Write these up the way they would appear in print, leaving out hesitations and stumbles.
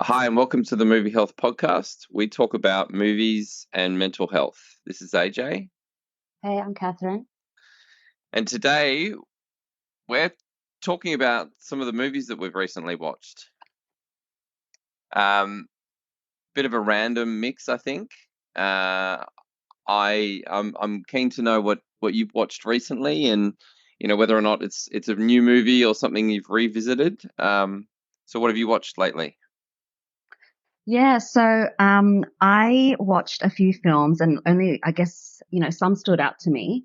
Hi, and welcome to the Movie Health Podcast. We talk about movies and mental health. This is AJ, Hey, I'm Kathryn. and today we're talking about some of the movies that we've recently watched. Bit of a random mix, I think. Uh, I'm keen to know what you've watched recently, and whether or not it's a new movie or something you've revisited. So what have you watched lately? I watched a few films and only, I guess, some stood out to me.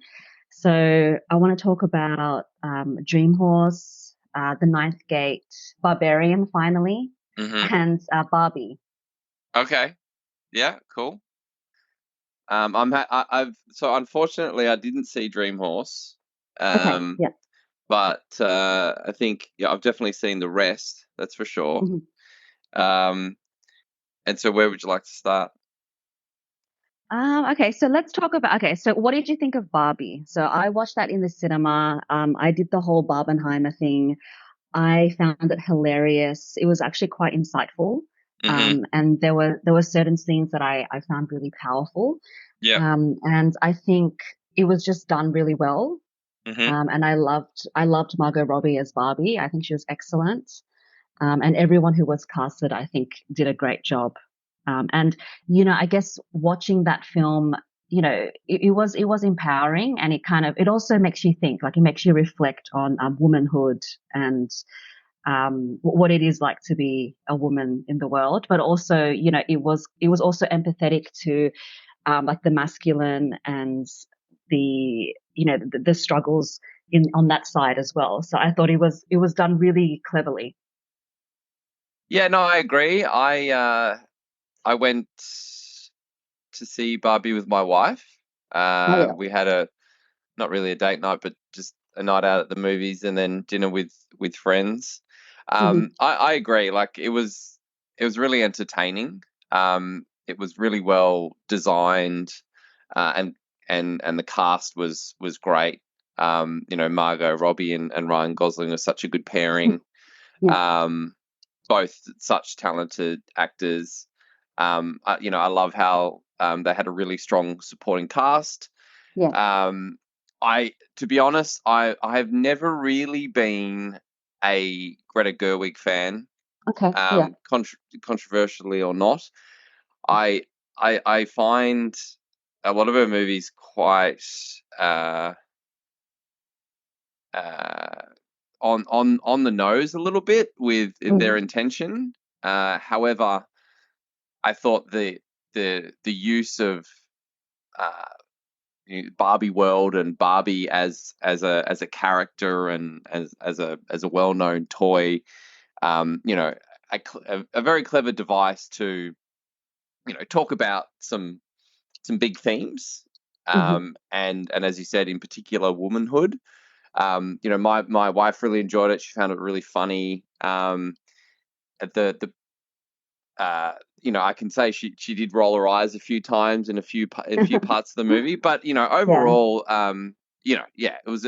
So I want to talk about Dream Horse, The Ninth Gate, Barbarian, finally, Hmm. and Barbie. Okay, yeah, cool. I've so unfortunately I didn't see Dream Horse, Okay, um, yeah. but I think I've definitely seen the rest. That's for sure. Mhm. Um, and so where would you like to start? Okay, so let's talk about. Okay, so what did you think of Barbie? So I watched that in the cinema. I did the whole Barbenheimer thing. I found it hilarious. It was actually quite insightful. Hmm. And there were certain scenes that I found really powerful. Yeah. And I think it was just done really well. Hmm. And I loved Margot Robbie as Barbie. I think she was excellent. And everyone who was casted, I think, did a great job. And I guess watching that film, it was empowering, and it also makes you think, like it makes you reflect on womanhood and what it is like to be a woman in the world. But also, it was also empathetic to like the masculine and the struggles in on that side as well. So I thought it was done really cleverly. Yeah, no, I agree. I went to see Barbie with my wife. Oh yeah. We had a not really a date night, but just a night out at the movies and then dinner with friends. Hmm. I agree. Like it was really entertaining. It was really well designed, and the cast was great. Margot Robbie and Ryan Gosling are such a good pairing. Yeah. Um, both such talented actors. I love how they had a really strong supporting cast. Yeah. um, to be honest, I have never really been a Greta Gerwig fan, Okay. Yeah. controversially or not. I I find a lot of her movies quite uh, uh, on the nose a little bit with their Mm. intention. However, I thought the use of uh, Barbie world and Barbie as a character and as a well known toy. Um, you know, a very clever device to talk about some big themes. Hmm. And as you said, in particular, womanhood. My wife really enjoyed it. She found it really funny. At the I can say she did roll her eyes a few times in a few parts of the movie, but Yeah. overall, yeah, it was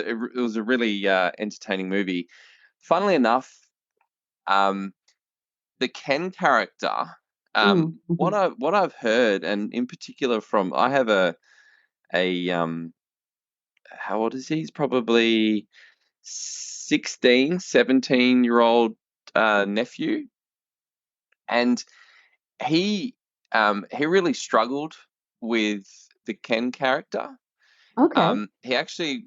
a really entertaining movie. Funnily enough, um, the Ken character, Mm. what Hmm. I've heard, and in particular from I have a how old is he? He's probably 16, 17 year old nephew, and he really struggled with the Ken character. Okay. He actually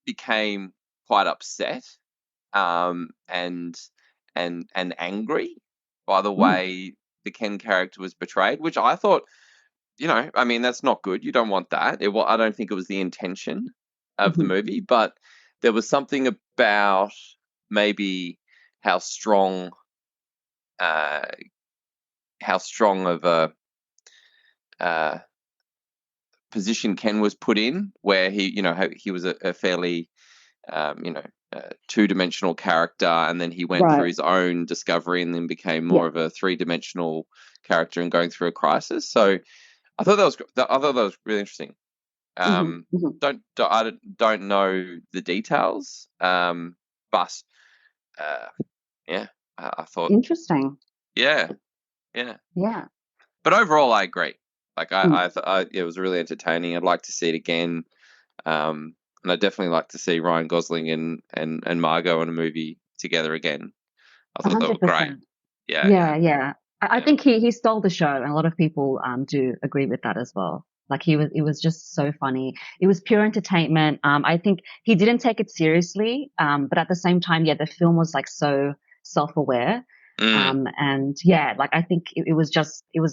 became quite upset, and angry by the Mm. way the Ken character was portrayed, which I thought, I mean, that's not good. You don't want that. I don't think it was the intention of the Hmm. movie, but there was something about maybe how strong, uh, how strong of a uh, position Ken was put in, where he was a fairly um, you know two-dimensional character, and then he went through Right. his own discovery, and then became Yeah. more of a three-dimensional character and going through a crisis. So I thought that was really interesting. Hmm. Um, Hmm. I don't know the details, but uh, yeah, I thought Interesting. yeah. Yeah. Yeah. But overall, I agree. Like Mm. it was really entertaining. I'd like to see it again. And I'd definitely like to see Ryan Gosling and Margot in a movie together again. I thought they were great. 100%. Yeah, yeah, Yeah, yeah. I yeah. think he stole the show, and a lot of people do agree with that as well. Like it was just so funny. It was pure entertainment. I think he didn't take it seriously, but at the same time, yeah, the film was like so self-aware. Mm, And yeah, like I think it was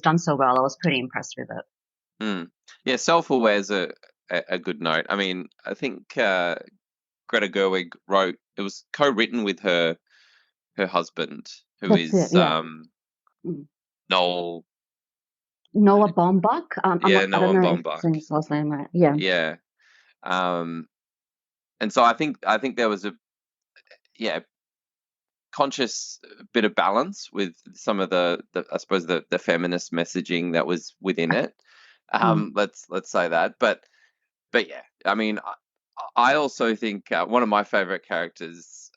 done so well. I was pretty impressed with it. mm. Yeah, self-aware is a good note. I mean, I think Greta Gerwig wrote it was co-written with her husband, who That's it. is Yeah. Mm. Noel. Noah Baumbach. Yeah, I don't Noah know if I'm Baumbach. saying his last name right. Yeah. Yeah. Um, and so I think there was a yeah conscious bit of balance with some of the I suppose the feminist messaging that was within it. Mm. Let's say that, but yeah, I mean, I also think one of my favorite characters.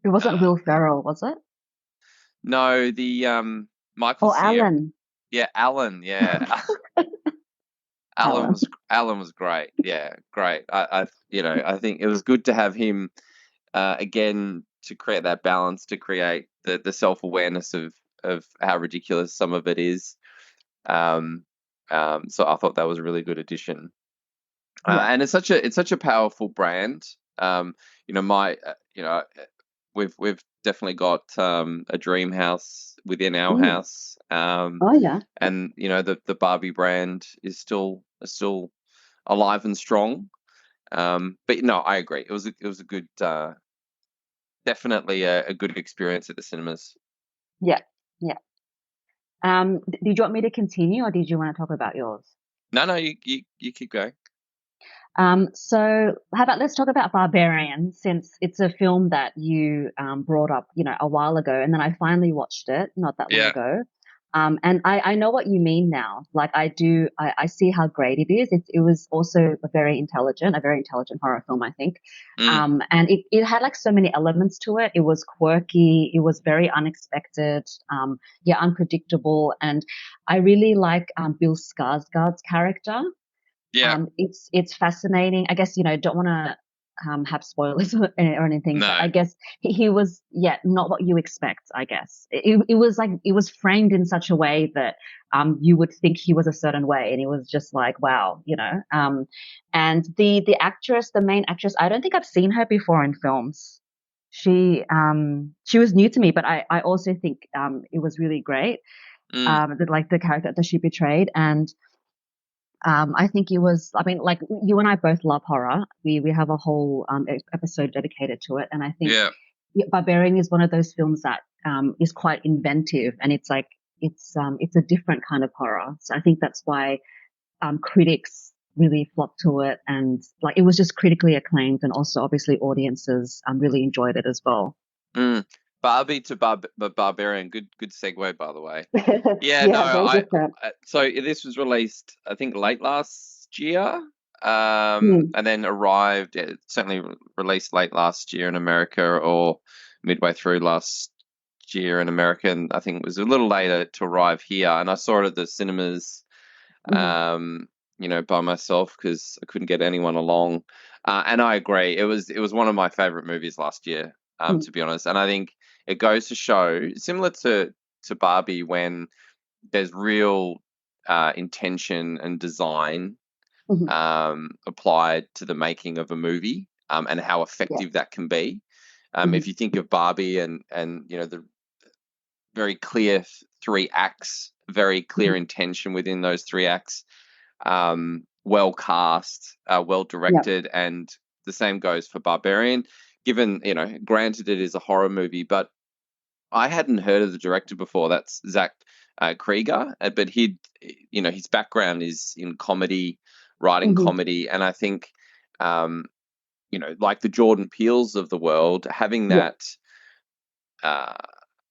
It wasn't Uh, Will Ferrell, was it? no, the Michael Oh, Cera. Alan. Yeah, Alan. Yeah, Alan. Alan was great. Yeah, great. I think it was good to have him again to create that balance, to create the self awareness of how ridiculous some of it is. Um, so I thought that was a really good addition. Yeah. And it's such a powerful brand. Um, my we've definitely got a dream house within our Mm. house. Oh, yeah. And the Barbie brand is still alive and strong. But no, I agree. It was a good definitely a good experience at the cinemas. Yeah. Yeah. Did you want me to continue or did you want to talk about yours? No, no, you keep going. So how about let's talk about Barbarian since it's a film that you brought up, a while ago, and then I finally watched it not that long Yeah. ago. And I know what you mean now. Like I see how great it is. It was also a very intelligent horror film, I think. Mm, And it had like so many elements to it. It was quirky. It was very unexpected. Yeah, unpredictable. And I really like Bill Skarsgård's character. yeah. It's fascinating. I guess don't want to have spoilers or anything, but No. I guess he was not what you expect. I guess it was like it was framed in such a way that you would think he was a certain way, and it was just like wow. And the main actress, I don't think I've seen her before in films. She was new to me, but I also think it was really great. Mm, Like the character that she portrayed and. I think it was, I mean, like you and I both love horror. We have a whole episode dedicated to it. And I think yeah. Barbarian is one of those films that is quite inventive and it's like, it's a different kind of horror. So I think that's why critics really flocked to it. And like it was just critically acclaimed and also obviously audiences really enjoyed it as well. Mm. Barbie to Barbarian. Good segue, by the way. Yeah, no, Yeah, very different. so this was released, I think, late last year, Mm, and then arrived. Certainly released late last year in America, or midway through last year in America, and I think it was a little later to arrive here. And I saw it at the cinemas, mhm. by myself because I couldn't get anyone along. And I agree, it was one of my favorite movies last year, Mm, to be honest. And I think it goes to show, similar to Barbie, when there's real intention and design mhm. applied to the making of a movie, and how effective Yes. that can be. Mhm. If you think of Barbie and the very clear three acts, very clear Mhm. intention within those three acts, well cast, well Yeah. directed, and the same goes for Barbarian. Given, granted it is a horror movie, but I hadn't heard of the director before. That's Zach Krieger, but his background is in comedy, writing Mhm. comedy, and I think, um, like the Jordan Peels of the world, having Yeah. that. Uh,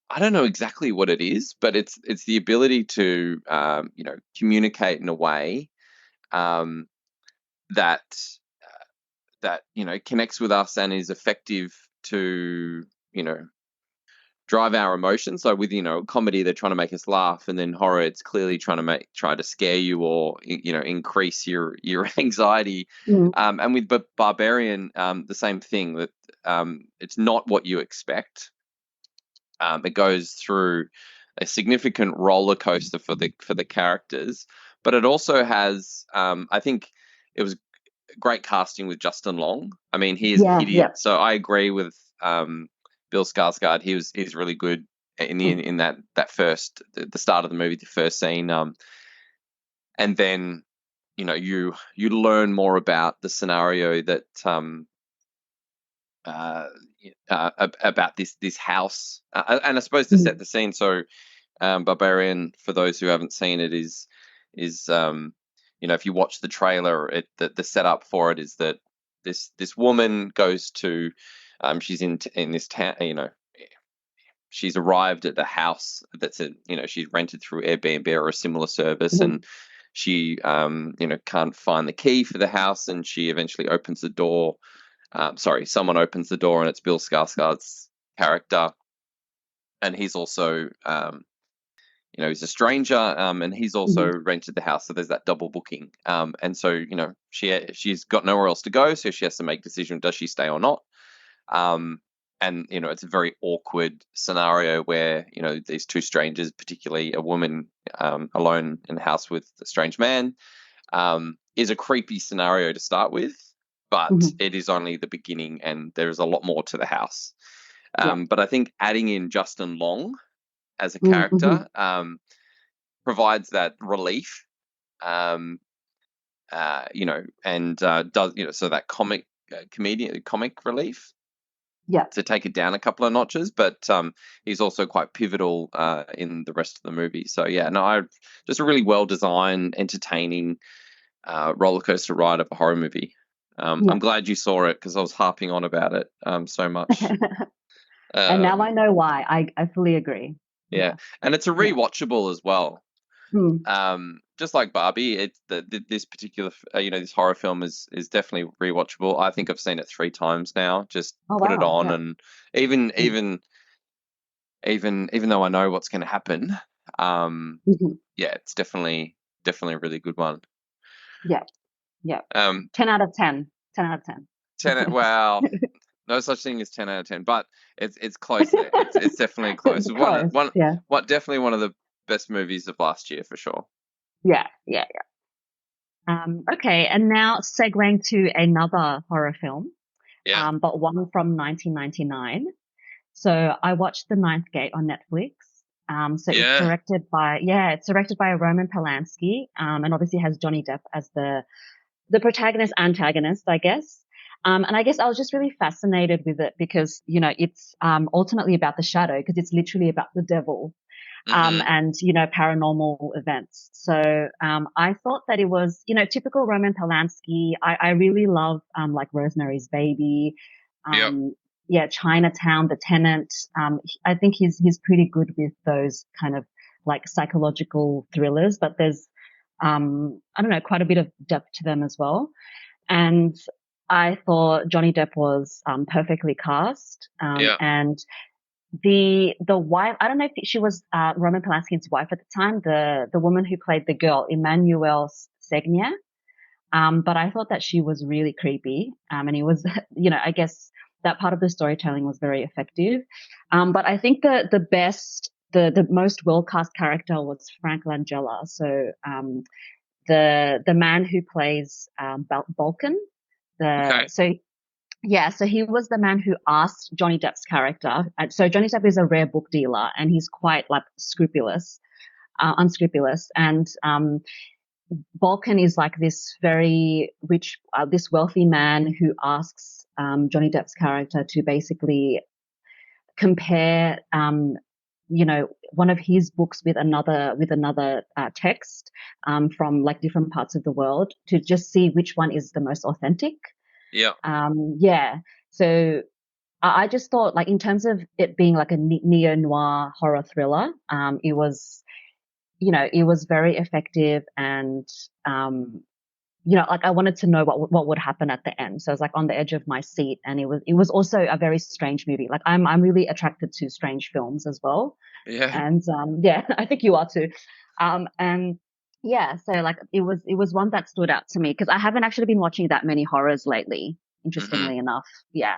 I don't know exactly what it is, but it's the ability to communicate in a way um, that connects with us and is effective to you know drive our emotions. So with, comedy, they're trying to make us laugh, and then horror, it's clearly try to scare you or, increase your anxiety. Mm. And with Barbarian, the same thing, that it's not what you expect. It goes through a significant roller coaster for the characters, but it also has, I think it was great casting with Justin Long. I mean, Yeah, yeah. so I agree with Bill Skarsgård. He's really good in that first, the start of the movie, the first scene. And then you learn more about the scenario that uh, about this house, and I suppose to set Mm. the scene. So, Barbarian, for those who haven't seen it, is if you watch the trailer, the setup for it is that this woman goes to, she's in this town, she's arrived at the house that's she's rented through Airbnb or a similar service, Mhm. and she can't find the key for the house, and she eventually opens the door. Someone opens the door, and it's Bill Skarsgård's character, and he's also he's a stranger, and he's also Mhm. rented the house, so there's that double booking. And so she's got nowhere else to go, so she has to make a decision: does she stay or not? Um, and it's a very awkward scenario where these two strangers, particularly a woman alone in the house with a strange man, is a creepy scenario to start with, but Mhm. it is only the beginning, and there's a lot more to the house. Yeah. But I think adding in Justin Long as a Mhm. character provides that relief, um, and does so that comic relief Yeah. to take it down a couple of notches, but he's also quite pivotal in the rest of the movie. So yeah, no, just a really well designed, entertaining roller coaster ride of a horror movie. Yeah. I'm glad you saw it because I was harping on about it so much. And now Um, I know why. I fully agree. yeah, Yeah. and it's a Yeah. rewatchable as well. Mm. Just like Barbie, it's this particular this horror film is definitely rewatchable. I think I've seen it 3 times now. Just Oh put it wow. on, Yeah. and even Mm. even even though I know what's going to happen, Mhm. yeah, it's definitely a really good one. Yeah. Yeah. Um, 10 out of 10. 10 out of 10. 10. No such thing as 10 out of 10, but it's close there. It's definitely close. Close. Yeah. Definitely one of the best movies of last year for sure. Yeah. Yeah. Okay. And now segueing to another horror film, Yeah, but one from 1999. So I watched The Ninth Gate on Netflix. So yeah, it's directed by Roman Polanski, and obviously has Johnny Depp as the protagonist antagonist, I guess. And I guess I was just really fascinated with it because, it's, ultimately about the shadow because it's literally about the devil, hmm, and, paranormal events. So, I thought that it was, typical Roman Polanski. I really love, like Rosemary's Baby. yep, Um, yeah, Chinatown, The Tenant. I think he's pretty good with those kind of like psychological thrillers, but there's, I don't know, quite a bit of depth to them as well. And I thought Johnny Depp was, perfectly cast. yeah, And the wife, I don't know if she was, Roman Polanski's wife at the time, the woman who played the girl, Emmanuelle Segnia. But I thought that she was really creepy. And it was, I guess that part of the storytelling was very effective. But I think the most well cast character was Frank Langella. So, the man who plays, Balkan, okay, so he was the man who asked Johnny Depp's character. So Johnny Depp is a rare book dealer and he's quite like unscrupulous. And, Balkan is like this very rich, this wealthy man who asks, Johnny Depp's character to basically compare, one of his books with another text, from like different parts of the world to just see which one is the most authentic. yeah, Yeah. So I just thought, like, in terms of it being like a neo noir horror thriller, it was very effective and, um, like I wanted to know what would happen at the end. So I was like on the edge of my seat, and it was also a very strange movie. Like I'm really attracted to strange films as well, Yeah. and yeah, I think you are too. And yeah, so like it was one that stood out to me because I haven't actually been watching that many horrors lately. Hmm. Interestingly enough, yeah.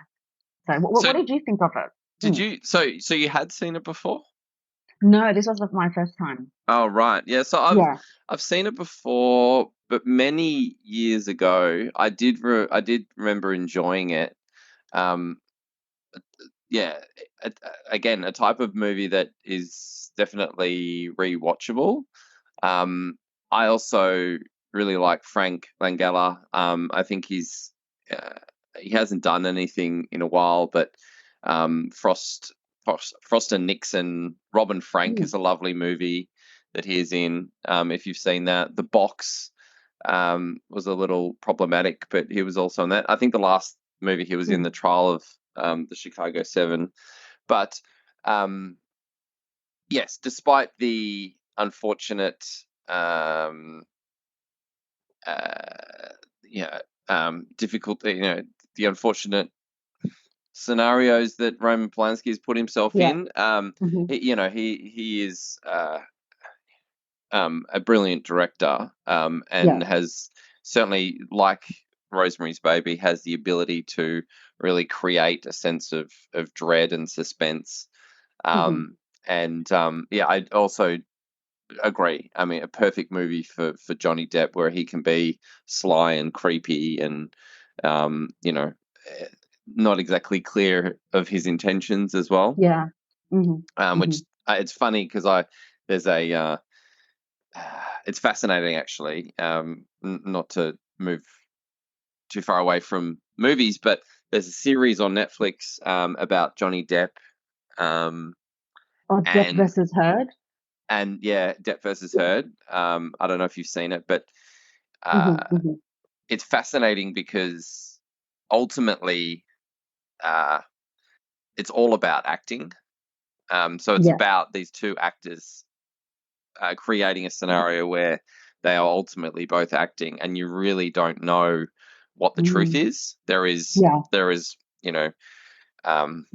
So So what did you think of it? did Hmm. you? So you had seen it before? No, this was my first time. Oh, right. Yeah. So Yeah. I've seen it before, but many years ago, I did remember enjoying it. Um, yeah. Again, a type of movie that is definitely rewatchable. Um, I also really like Frank Langella. I think uh, he hasn't done anything in a while, but Frost and Nixon, Robin Frank Mm, is a lovely movie that he is in. If you've seen that, The Box was a little problematic, but he was also in that. I think the last movie he was in, mm. The Trial of the Chicago Seven, but um, yes, despite the unfortunate, um, uh, yeah, difficult, the unfortunate scenarios that Roman Polanski has put himself Yeah. in, Hmm. he is a brilliant director, Yeah. and has certainly, like Rosemary's Baby, has the ability to really create a sense of dread and suspense. Hmm. Um, and yeah, I also agree. I mean, a perfect movie for Johnny Depp, where he can be sly and creepy, and eh, not exactly clear of his intentions as well. Yeah. Hmm. Which Hmm. it's funny because I there's a it's fascinating actually. Not to move too far away from movies, but there's a series on Netflix about Johnny Depp, um, Or Depp and versus Heard. yeah, Depp versus Yeah. Heard. I don't know if you've seen it, but Hmm. uh, Hmm. it's fascinating because ultimately uh, it's all about acting. So it's Yeah. about these two actors creating a scenario where they are ultimately both acting, and you really don't know what the truth Mm. is. Yeah. There is, you know, um,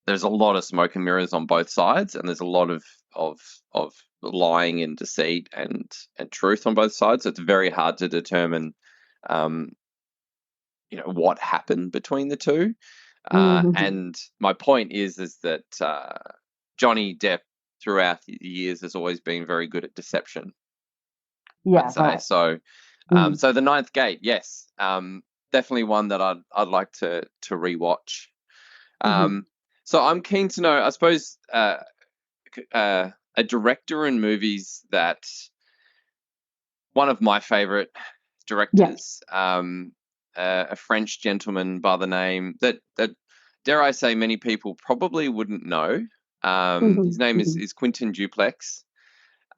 there's a lot of smoke and mirrors on both sides, and there's a lot of of lying and deceit and truth on both sides. So it's very hard to determine, um, what happened between the two. Hmm. And my point is that Johnny Depp throughout the years has always been very good at deception, I'd Yeah. say. Right. So, Mm. so the Ninth Gate, yes, definitely one that I'd like to rewatch. Hmm. Um, so I'm keen to know, I suppose, a director in movies that one of my favorite Yeah. directors, a French gentleman by the name that dare I say many people probably wouldn't know. His Hmm. name Hmm. is Quentin Duplex.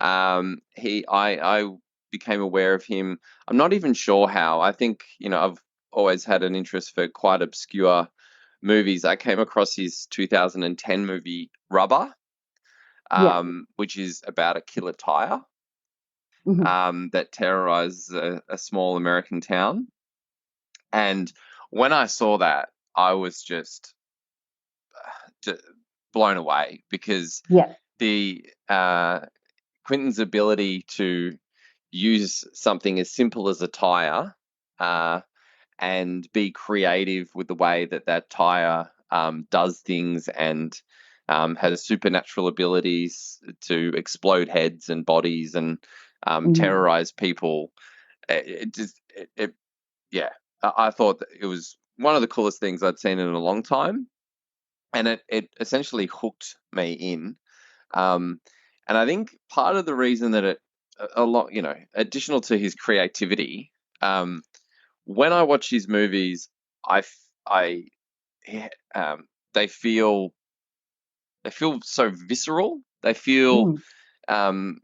I became aware of him. I'm not even sure how. I think I've always had an interest for quite obscure movies. I came across his 2010 movie Rubber, Yeah. which is about a killer tire Hmm. that terrorizes a small American town. And when I saw that, I was just blown away because Yeah. the Quentin's ability to use something as simple as a tire uh, and be creative with the way that that tire does things, and has supernatural abilities to explode heads and bodies and Hmm. terrorize people. It yeah, I thought that it was one of the coolest things I'd seen in a long time, and it essentially hooked me in. Um, and I think part of the reason that a lot, additional to his creativity, um, when I watch his movies, I, yeah, they feel so visceral. They feel Mm. um,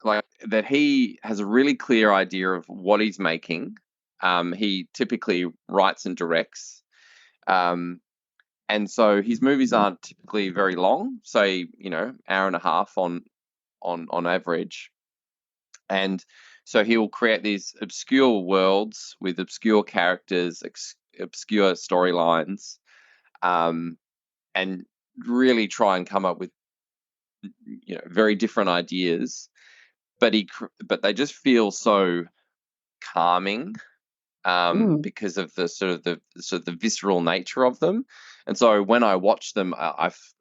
like that he has a really clear idea of what he's making. He typically writes and directs. Um, and so his movies aren't typically very long, say, hour and a half on average. And so he will create these obscure worlds with obscure characters, obscure storylines, um, and really try and come up with very different ideas. But they just feel so calming, Mm. because of the visceral nature of them. And so when I watch them,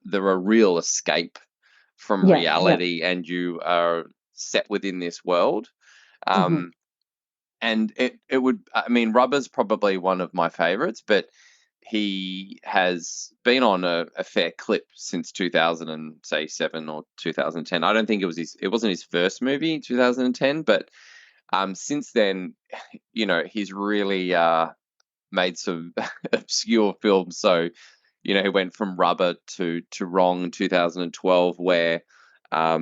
they're a real escape from Yeah, yeah. reality, and you are set within this world. Hmm. Um, and it would, I mean, Rubber's probably one of my favorites, but he has been on a fair clip since 2007 or 2010. I don't think it wasn't his first movie in 2010, but since then, he's really made some obscure films. So, he went from Rubber to Wrong in 2012, where a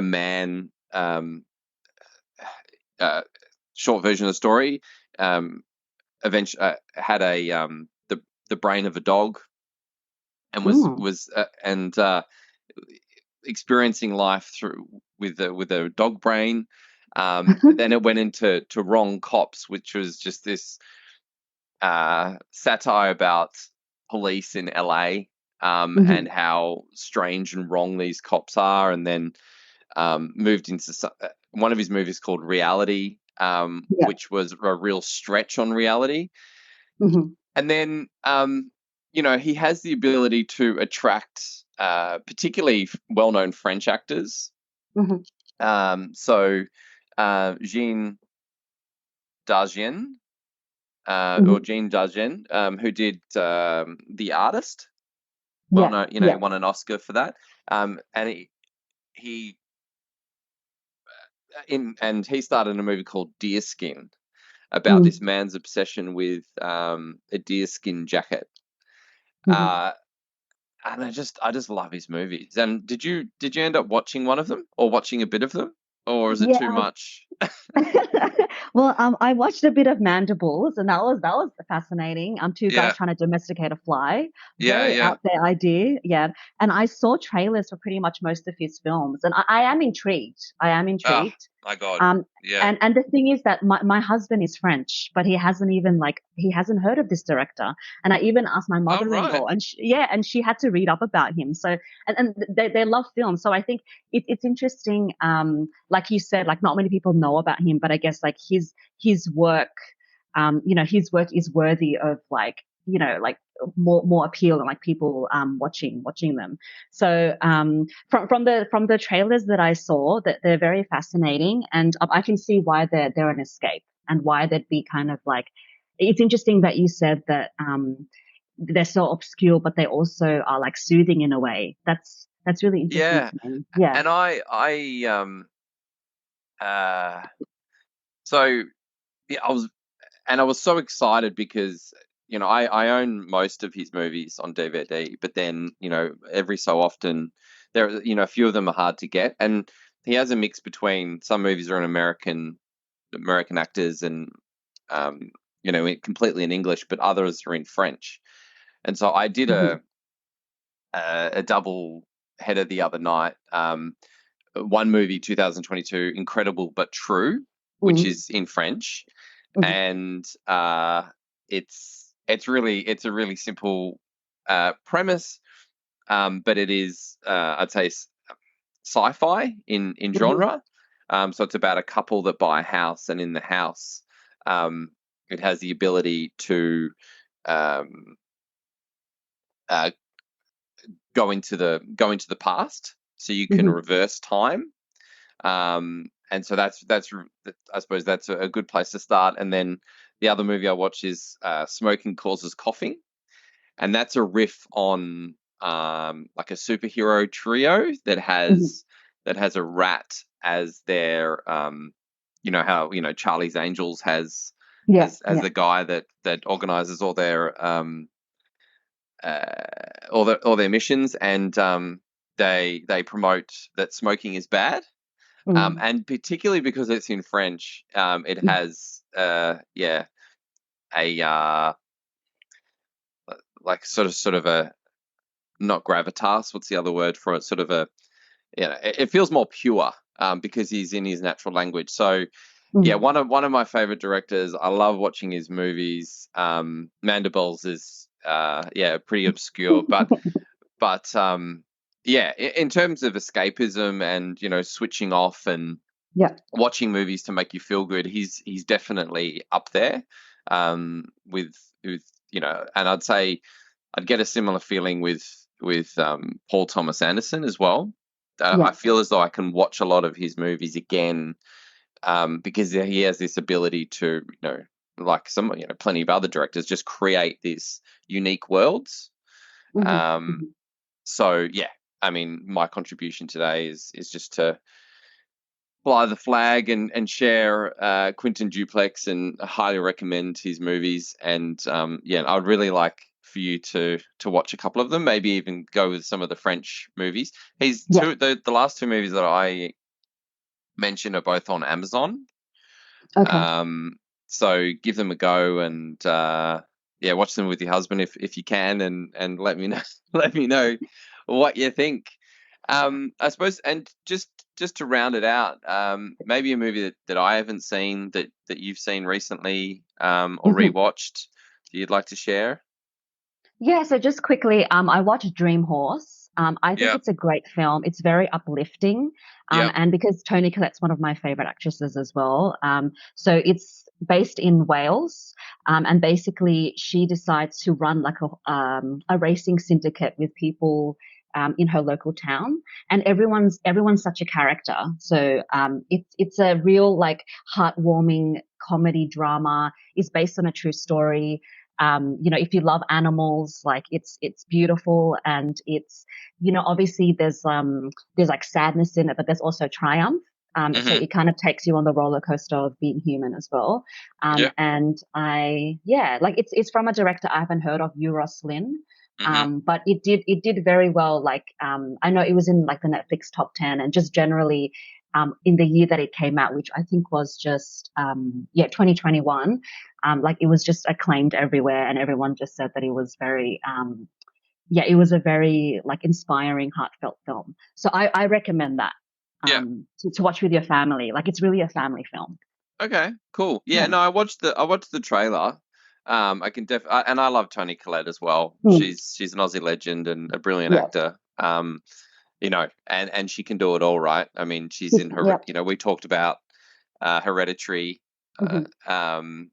man, uh, short version of the story, eventually had the brain of a dog, and Mm. experiencing life through with a dog brain. Then it went to Wrong Cops, which was just this satire about police in LA, and Hmm. how strange and wrong these cops are, and then moved into one of his movies called Reality, Yeah. which was a real stretch on reality. Hmm. And then, he has the ability to attract particularly well-known French actors. Hmm. So Jean Dargen, or Hmm. Jean Dargen, who did The Artist. Well Yeah, known, he yeah. won an Oscar for that. And he he starred in a movie called Deerskin, about this Mm. man's obsession with a deerskin jacket. Hmm. Uh, and I just love his movies. And did you end up watching one of them, or watching a bit of them, or is it too Yeah. much? Well, I watched a bit of Mandibles, and that was fascinating. Two guys Yeah, trying to domesticate a fly. yeah, Very yeah. out there idea, yeah. And I saw trailers for pretty much most of his films, and I am intrigued. I am Oh intrigued. my God. Um, Yeah. and the thing is that my husband is French, but he hasn't heard of this director. And I even asked my Oh right. mother-in-law, and she had to read up about him. So and they love film. So I think it's interesting. Like you said, like not many people know about him, but I guess like his work, his work is worthy of like more appeal and like people watching them. So from the trailers that I saw, that they're very fascinating, and I can see why they're an escape and why they'd be kind of like. It's interesting that you said that they're so obscure, but they also are like soothing in a way. That's really interesting Yeah. to me. Yeah. And uh so yeah, I was so excited because I own most of his movies on DVD, but then every so often a few of them are hard to get, and he has a mix between some movies are in American actors, and completely in English, but others are in French. And so I did Hmm. a double header the other night. One movie, 2022, Incredible but True, which Hmm. is in French, Hmm. and it's a really simple premise, but it is, I'd say, sci-fi in Hmm. genre. So it's about a couple that buy a house, and in the house, um, it has the ability to um, uh, go into the past, so you can Hmm. reverse time. And so I suppose that's a good place to start. And then the other movie I watch is Smoking Causes Coughing, and that's a riff on like a superhero trio Hmm. that has a rat as their how Charlie's Angels has Yeah. as Yeah. the guy that organizes all their missions, and they promote that smoking is bad, Mm. and particularly because it's in French, it Mm. has a like sort of a, not gravitas. What's the other word for it? Sort of a, it feels more pure, because he's in his natural language. So yeah, Mm. one of my favorite directors. I love watching his movies. Mandibles is yeah, pretty obscure, but yeah, in terms of escapism and switching off and Yeah, watching movies to make you feel good, he's definitely up there. With and I'd say I'd get a similar feeling with Paul Thomas Anderson as well. I yeah. feel as though I can watch a lot of his movies again, because he has this ability to, like plenty of other directors, just create these unique worlds. Hmm. Um, Hmm. so yeah, I mean, my contribution today is just to fly the flag and share Quentin Duplex, and highly recommend his movies. And yeah, I'd really like for you to watch a couple of them, maybe even go with some of the French movies. He's Yeah. the last two movies that I mentioned are both on Amazon. Okay. Um, so give them a go, and yeah, watch them with your husband if you can, and let me know let me know what you think. I suppose, and just to round it out, maybe a movie that I haven't seen that you've seen recently, or Mhm. rewatched, that you'd like to share. Yeah, so just quickly, I watched Dream Horse. I think Yeah, it's a great film. It's very uplifting. yeah, And because Toni Collette's one of my favorite actresses as well. So it's based in Wales. And basically she decides to run like a racing syndicate with people in her local town. And everyone's such a character. So it's a real like heartwarming comedy drama. It's based on a true story. If you love animals, like it's beautiful, and it's obviously there's like sadness in it, but there's also triumph. So hmm it kind of takes you on the roller coaster of being human as well. yeah, And yeah, like it's from a director I haven't heard of, Euros Lyn. hmm But it did very well. Like I know it was in like the Netflix top 10, and just generally in the year that it came out, which I think was just 2021. Like it was just acclaimed everywhere, and everyone just said that it was very it was a very like inspiring, heartfelt film. So I recommend that yeah. to watch with your family. Like it's really a family film. Okay, cool. Yeah, Yeah. no, I watched the trailer. I can and I love Toni Collette as well. Mm. She's an Aussie legend and a brilliant Yes. actor. And she can do it all, right? I mean, she's Yes. in her. Yep. We talked about Hereditary, uh, Hmm. um,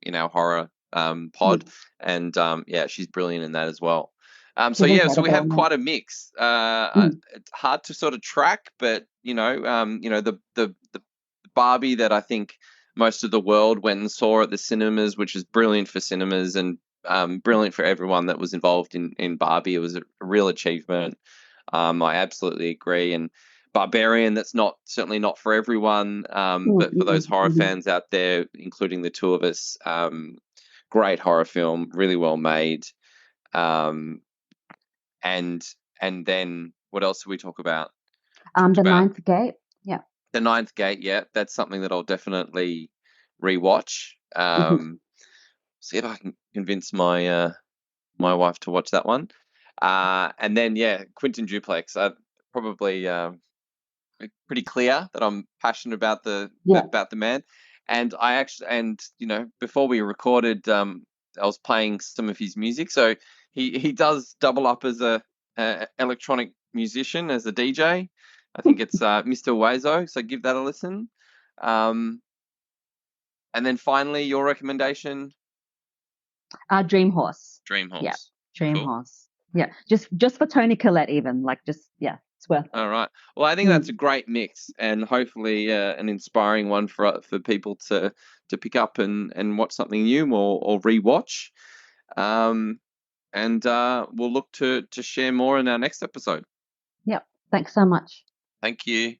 in our horror pod, Mm. and yeah, she's brilliant in that as well. So She's yeah, so we incredible have in that. quite a mix. Mm. It's hard to sort of track, but the Barbie that I think most of the world went and saw at the cinemas, which is brilliant for cinemas, and brilliant for everyone that was involved in Barbie. It was a real achievement. I absolutely agree. And Barbarian, that's not certainly not for everyone, Mm. but for those horror Mm. fans out there, including the two of us, great horror film, really well made. Um, and and then what else did we talk about? Talked The about Ninth Gate. Yeah. The Ninth Gate. Yeah, that's something that I'll definitely rewatch. Hmm. See if I can convince my wife to watch that one. And then yeah, Quentin Duplex. Probably pretty clear that I'm passionate about Yeah. the man. And I actually, and before we recorded, I was playing some of his music. So he does double up as a electronic musician, as a DJ. I think it's Mr. Wazo. So give that a listen. Um, and then finally, your recommendation, Dream Horse. Dream Yeah. Horse. Dream Cool. Horse. Yeah. Just for Toni Collette, even like just yeah, it's worth it. All right. Well, I think that's a Mm. great mix, and hopefully an inspiring one for people to pick up and watch something new, or rewatch. Um, and we'll look to share more in our next episode. Yep. Thanks so much. Thank you.